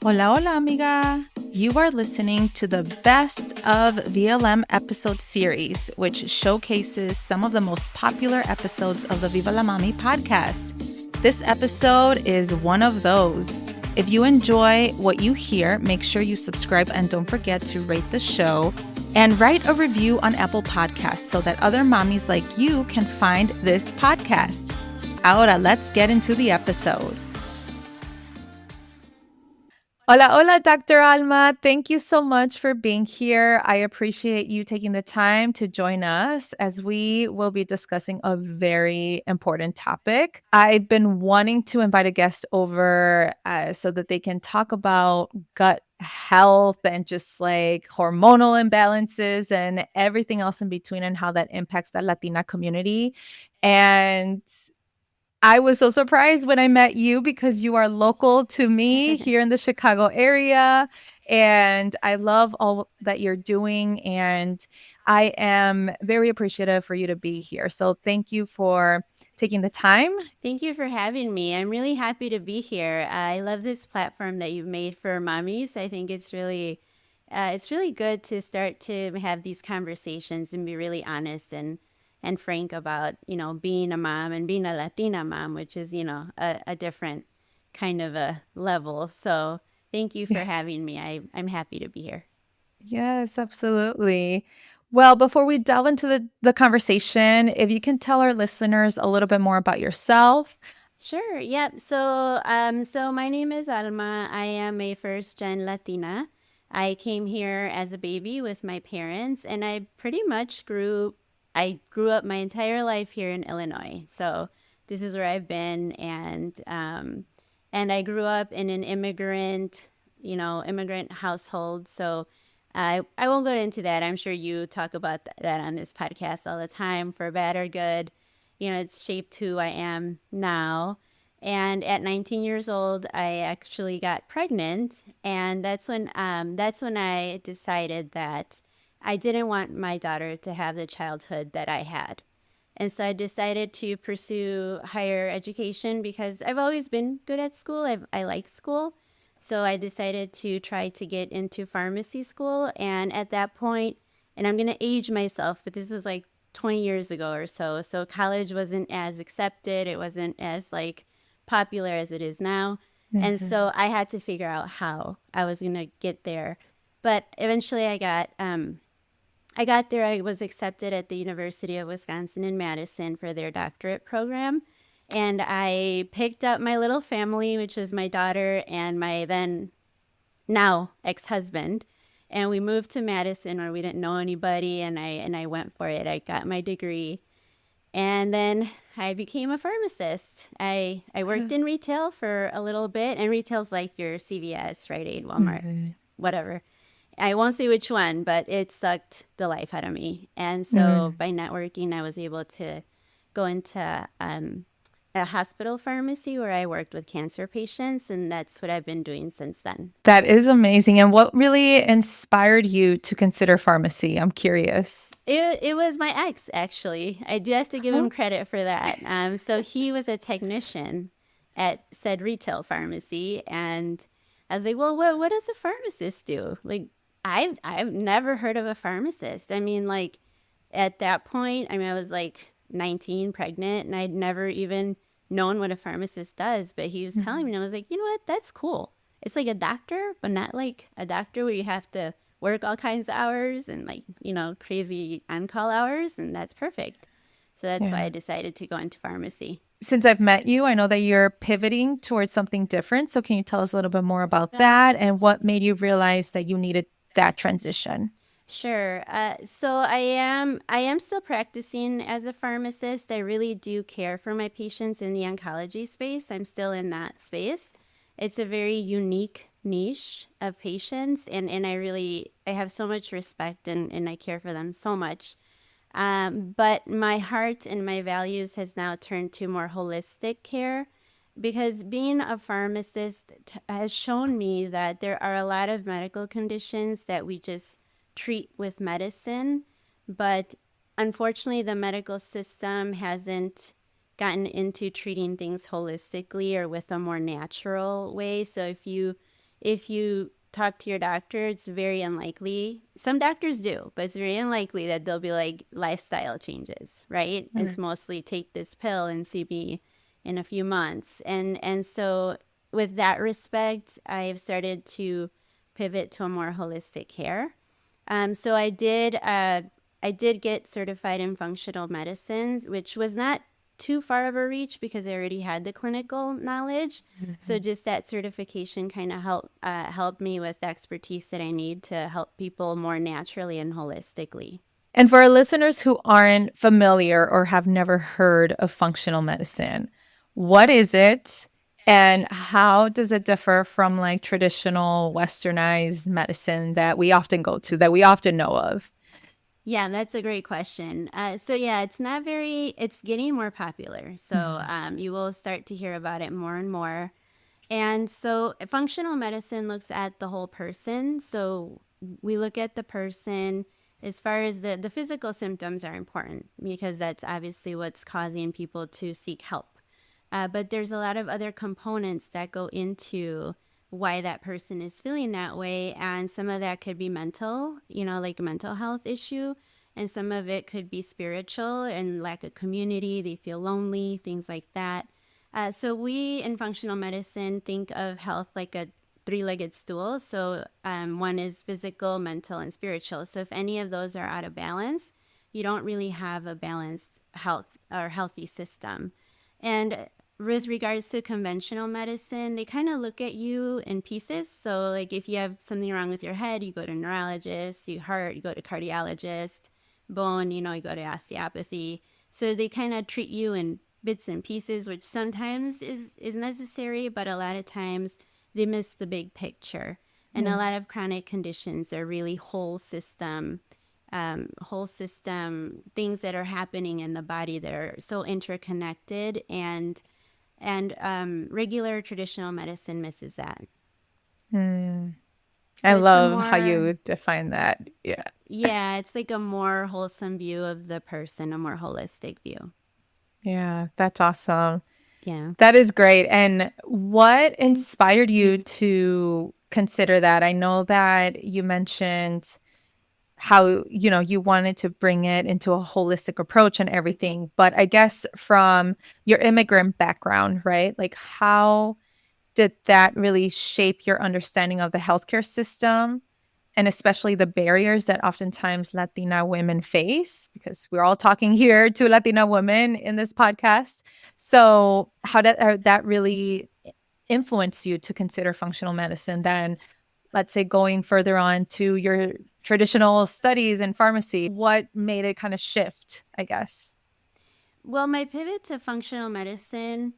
Hola, hola, amiga. You are listening to the Best of VLM episode series, which showcases some of the most popular episodes of the Viva la Mami podcast. This episode is one of those. If you enjoy what you hear, make sure you subscribe and don't forget to rate the show and write a review on Apple Podcasts so that other mommies like you can find this podcast. Ahora, let's get into the episode. Hola, hola, Dr. Alma. Thank you so much for being here. I appreciate you taking the time to join us as we will be discussing a very important topic. I've been wanting to invite a guest over so that they can talk about gut health and just like hormonal imbalances and everything else in between and how that impacts the Latina community. And I was so surprised when I met you because you are local to me here in the Chicago area. And I love all that you're doing. And I am very appreciative for you to be here. So thank you for taking the time. Thank you for having me. I'm really happy to be here. I love this platform that you've made for mommies. I think it's really good to start to have these conversations and be really honest and frank about, being a mom and being a Latina mom, which is, a different kind of a level. So thank you for having me. I'm happy to be here. Yes, absolutely. Well, before we delve into the conversation, if you can tell our listeners a little bit more about yourself. Sure. Yep. So my name is Alma. I am a first-gen Latina. I came here as a baby with my parents, and I grew up my entire life here in Illinois. So this is where I've been, and I grew up in an immigrant household. So I won't go into that. I'm sure you talk about that on this podcast all the time, for bad or good. It's shaped who I am now. And at 19 years old, I actually got pregnant, and that's when I decided that I didn't want my daughter to have the childhood that I had. And so I decided to pursue higher education because I've always been good at school. I like school. So I decided to try to get into pharmacy school. And at that point, and I'm going to age myself, but this was like 20 years ago or so. So college wasn't as accepted. It wasn't as like popular as it is now. And so I had to figure out how I was going to get there. But eventually I got there. I was accepted at the University of Wisconsin in Madison for their doctorate program. And I picked up my little family, which was my daughter and my then now ex-husband. And we moved to Madison where we didn't know anybody, and I went for it. I got my degree. And then I became a pharmacist. I worked in retail for a little bit, and retail's like your CVS, Rite Aid, Walmart, whatever. I won't say which one, but it sucked the life out of me. And so by networking, I was able to go into a hospital pharmacy where I worked with cancer patients, and that's what I've been doing since then. That is amazing. And what really inspired you to consider pharmacy? I'm curious. It was my ex, actually. I do have to give him credit for that. So he was a technician at said retail pharmacy, and I was like, well, what does a pharmacist do? Like, I've never heard of a pharmacist. I mean, like, at that point, I was like 19, pregnant, and I'd never even known what a pharmacist does. But he was telling me, and I was like, you know what? That's cool. It's like a doctor, but not like a doctor where you have to work all kinds of hours and like, crazy on-call hours, and that's perfect. So that's why I decided to go into pharmacy. Since I've met you, I know that you're pivoting towards something different. So can you tell us a little bit more about that and what made you realize that you needed that transition? Sure. So I am still practicing as a pharmacist. I really do care for my patients in the oncology space. I'm still in that space. It's a very unique niche of patients, and I have so much respect and I care for them so much. But my heart and my values has now turned to more holistic care, because being a pharmacist has shown me that there are a lot of medical conditions that we just treat with medicine, but unfortunately the medical system hasn't gotten into treating things holistically or with a more natural way. So if you if you talk to your doctor, it's very unlikely. Some doctors do, but it's very unlikely that they'll be like lifestyle changes, right? It's mostly take this pill and see me in a few months. And so with that respect, I've started to pivot to a more holistic care. So I did get certified in functional medicines, which was not too far of a reach because I already had the clinical knowledge. So just that certification kind of helped me with the expertise that I need to help people more naturally and holistically. And for our listeners who aren't familiar or have never heard of functional medicine, what is it and how does it differ from like traditional westernized medicine that we often go to, that we often know of? Yeah, that's a great question. So yeah, it's getting more popular. So you will start to hear about it more and more. And so functional medicine looks at the whole person. So we look at the person as far as the physical symptoms are important because that's obviously what's causing people to seek help. But there's a lot of other components that go into why that person is feeling that way. And some of that could be mental, like a mental health issue. And some of it could be spiritual and lack of community. They feel lonely, things like that. So we in functional medicine think of health like a three-legged stool. So one is physical, mental, and spiritual. So if any of those are out of balance, you don't really have a balanced health or healthy system. And with regards to conventional medicine, they kind of look at you in pieces. So, like if you have something wrong with your head, you go to a neurologist, you heart, you go to cardiologist, bone, you go to osteopathy. So they kind of treat you in bits and pieces, which sometimes is necessary, but a lot of times they miss the big picture. And a lot of chronic conditions are really whole system things that are happening in the body that are so interconnected, and regular traditional medicine misses that. Mm. I So it's a love how more, you define that. Yeah. yeah, it's like a more wholesome view of the person, a more holistic view. Yeah, that's awesome. Yeah. That is great. And what inspired you to consider that? I know that you mentioned how, you wanted to bring it into a holistic approach and everything, but I guess from your immigrant background, right? Like how did that really shape your understanding of the healthcare system and especially the barriers that oftentimes Latina women face? Because we're all talking here to Latina women in this podcast. So, how did that really influence you to consider functional medicine then, let's say, going further on to your traditional studies in pharmacy? What made it kind of shift, I guess? Well, my pivot to functional medicine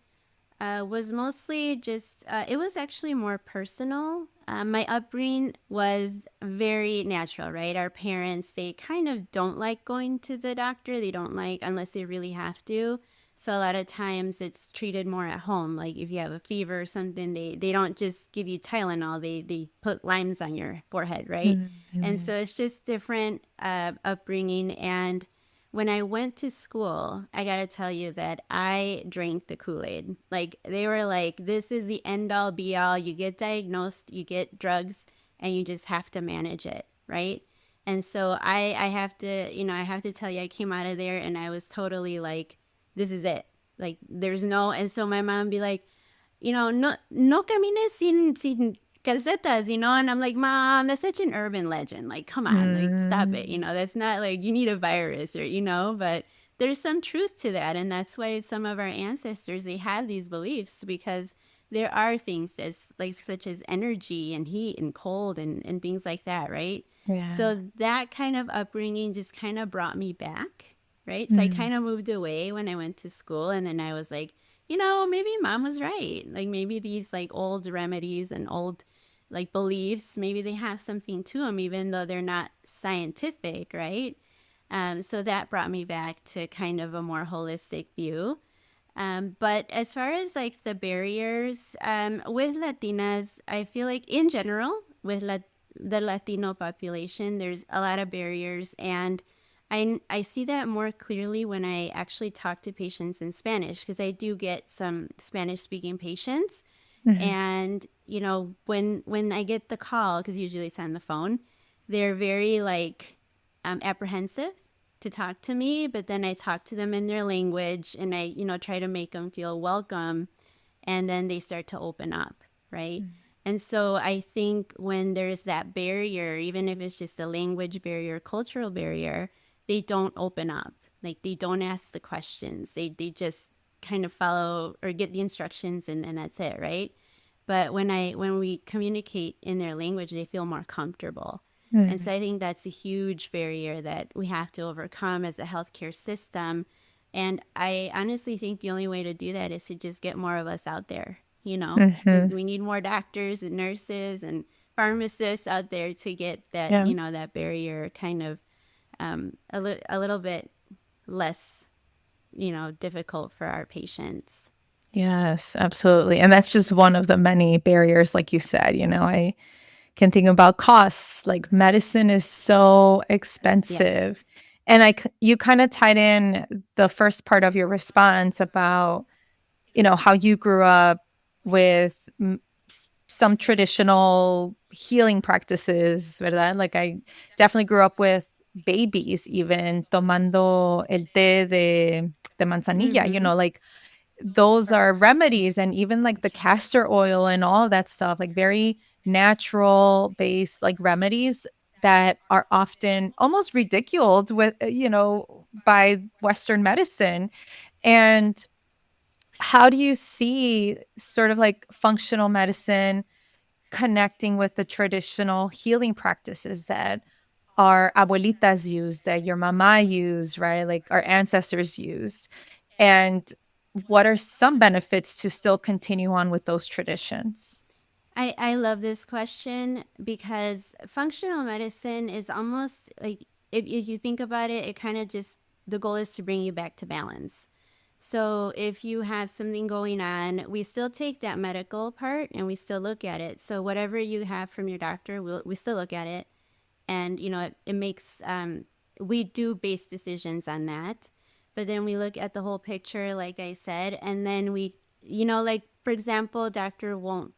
was mostly just, it was actually more personal. My upbringing was very natural, right? Our parents, they kind of don't like going to the doctor. They don't like unless they really have to. So a lot of times it's treated more at home. Like if you have a fever or something, they don't just give you Tylenol. They put limes on your forehead, right? And Mhm. so it's just different upbringing. And when I went to school, I got to tell you that I drank the Kool-Aid. Like they were like, this is the end all be all. You get diagnosed, you get drugs, and you just have to manage it, right? And so I have to, I have to tell you, I came out of there and I was totally like, this is it. Like there's no, and so my mom would be like, no camines sin calcetas, and I'm like, Mom, that's such an urban legend. Like, come on, like, stop it. Mm. That's not like you need a virus or, but there's some truth to that. And that's why some of our ancestors, they have these beliefs because there are things as like such as energy and heat and cold and things like that, right? Yeah. So that kind of upbringing just kind of brought me back, right? So I Mm. kind of moved away when I went to school, and then I was like, maybe mom was right. Like maybe these like old remedies and old like beliefs, maybe they have something to them, even though they're not scientific, right? So that brought me back to kind of a more holistic view. But as far as like the barriers with Latinas, I feel like in general, with the Latino population, there's a lot of barriers. And I see that more clearly when I actually talk to patients in Spanish, because I do get some Spanish speaking patients. Mhm. And, when I get the call, because usually it's on the phone, they're very like apprehensive to talk to me, but then I talk to them in their language and I, try to make them feel welcome, and then they start to open up, right? And so I think when there's that barrier, even if it's just a language barrier, cultural barrier, they don't open up. Like they don't ask the questions. They just kind of follow or get the instructions, and that's it, right? But when we communicate in their language, they feel more comfortable. And so Mhm. I think that's a huge barrier that we have to overcome as a healthcare system. And I honestly think the only way to do that is to just get more of us out there. Mhm. We need more doctors and nurses and pharmacists out there to get that, Yeah. that barrier kind of a little bit less, difficult for our patients. Yes, absolutely. And that's just one of the many barriers, like you said. I can think about costs. Like medicine is so Yeah. expensive. And you kind of tied in the first part of your response about, how you grew up with some traditional healing practices, ¿verdad? Like I definitely grew up with babies even tomando el té de manzanilla, Mm-hmm. like those are remedies, and even like the castor oil and all of that stuff, like very natural based like remedies that are often almost ridiculed with by Western medicine. And how do you see sort of like functional medicine connecting with the traditional healing practices that our abuelitas used, that your mama used, right? Like our ancestors used? And what are some benefits to still continue on with those traditions? I love this question because functional medicine is almost like, if you think about it, it kind of just, the goal is to bring you back to balance. So if you have something going on, we still take that medical part and we still look at it. So whatever you have from your doctor, we still look at it. And, it makes, we do base decisions on that. But then we look at the whole picture, like I said, and then we, like, for example, doctor won't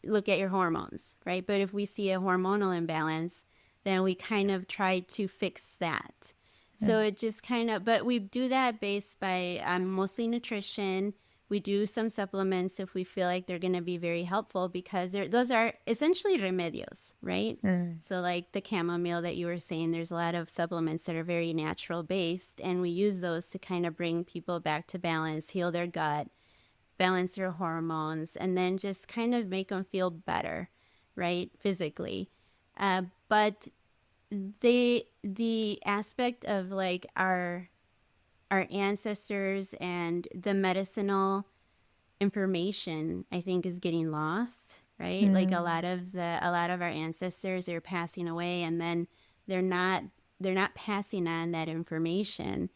look at your hormones, right? But if we see a hormonal imbalance, then we kind of try to fix that. So Mm. it just kind of, but we do that based by mostly nutrition. We do some supplements if we feel like they're going to be very helpful, because those are essentially remedios, right? Mm. So, like the chamomile that you were saying, there's a lot of supplements that are very natural based, and we use those to kind of bring people back to balance, heal their gut, balance their hormones, and then just kind of make them feel better, right? Physically. But the aspect of like our ancestors and the medicinal information, I think, is getting lost, right? Like Mm. a lot of our ancestors are passing away, and then they're not they're not passing on that information.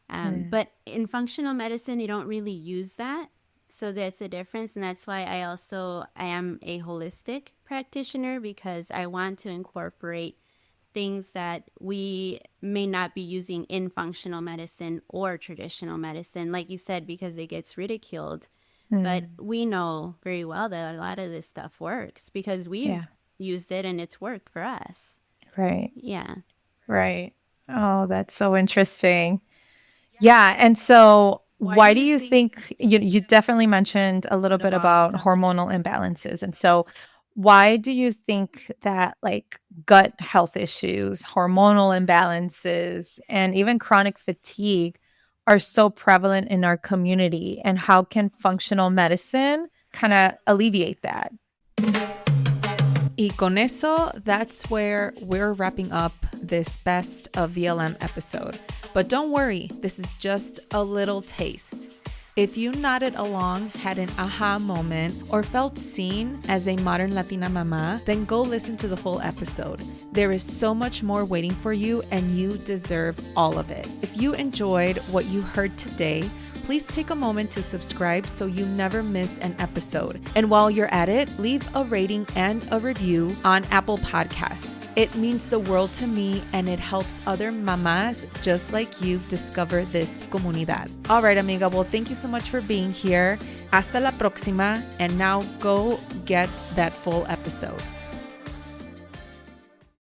Mm. But in functional medicine, you don't really use that. So that's a difference. And that's why I am a holistic practitioner, because I want to incorporate things that we may not be using in functional medicine or traditional medicine, like you said, because it gets ridiculed. But Mm. we know very well that a lot of this stuff works because we've Yeah. used it and it's worked for us. Right. Yeah. Right. Oh, that's so interesting. Yeah. And so why do you think you definitely mentioned a little bit about hormonal imbalances? And so why do you think that like gut health issues, hormonal imbalances, and even chronic fatigue are so prevalent in our community? And how can functional medicine kind of alleviate that? Y con eso, that's where we're wrapping up this best of VLM episode. But don't worry, this is just a little taste. If you nodded along, had an aha moment, or felt seen as a modern Latina mama, then go listen to the full episode. There is so much more waiting for you, and you deserve all of it. If you enjoyed what you heard today, please take a moment to subscribe so you never miss an episode. And while you're at it, leave a rating and a review on Apple Podcasts. It means the world to me, and it helps other mamas just like you discover this comunidad. All right, amiga. Well, thank you so much for being here. Hasta la próxima, and now go get that full episode.